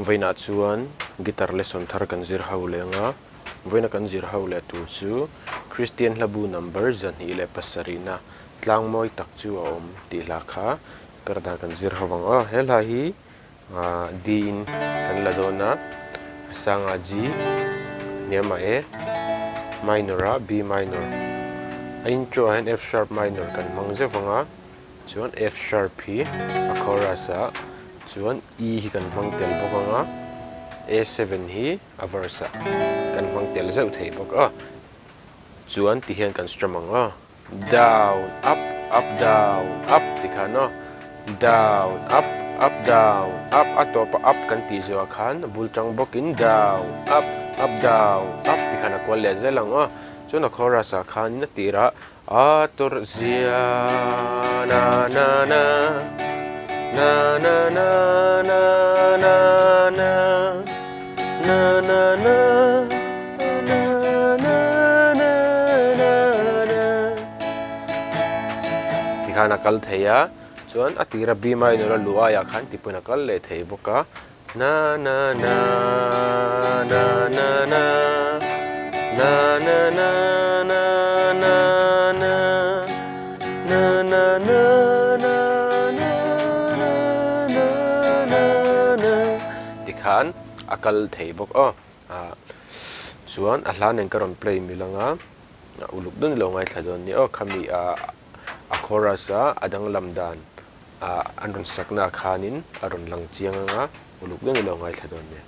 Vaina chuan guitar lesson thar kan zir ho lenga vaina kan zir ho le tu chu Christian Labu number zan hi le pasarina tlang moi tak chu om ti la kha perda kan zir hawanga hela hi din kan la dona sanga G niama E minor B minor ain cho han F sharp minor kan mangze wanga chuan F sharp hi a chorus a chuan E hi kan mang tel bokanga A7 hi a verse kan mang tel zau thei bok a chuan ti hian kan strum down up up down up tikhano down up up down up atopa up kan ti zo khan bultang bokin down up down up tikhana kwal le zelang chuan a chorus a khan na tira atur zia na na na na na na na na na na na na tikhana kal theya chuan atira B minor luaya khan tipuna kal le thei boka na na na na na na na na na na na na na na na tikhan akal thei bok chuan a hlan en karon play milanga uluk dun lo ngai thladon ni khami a chorus a adang lamdan anron sakna khanin aron lang chianga uluk dun lo ngai thladon ni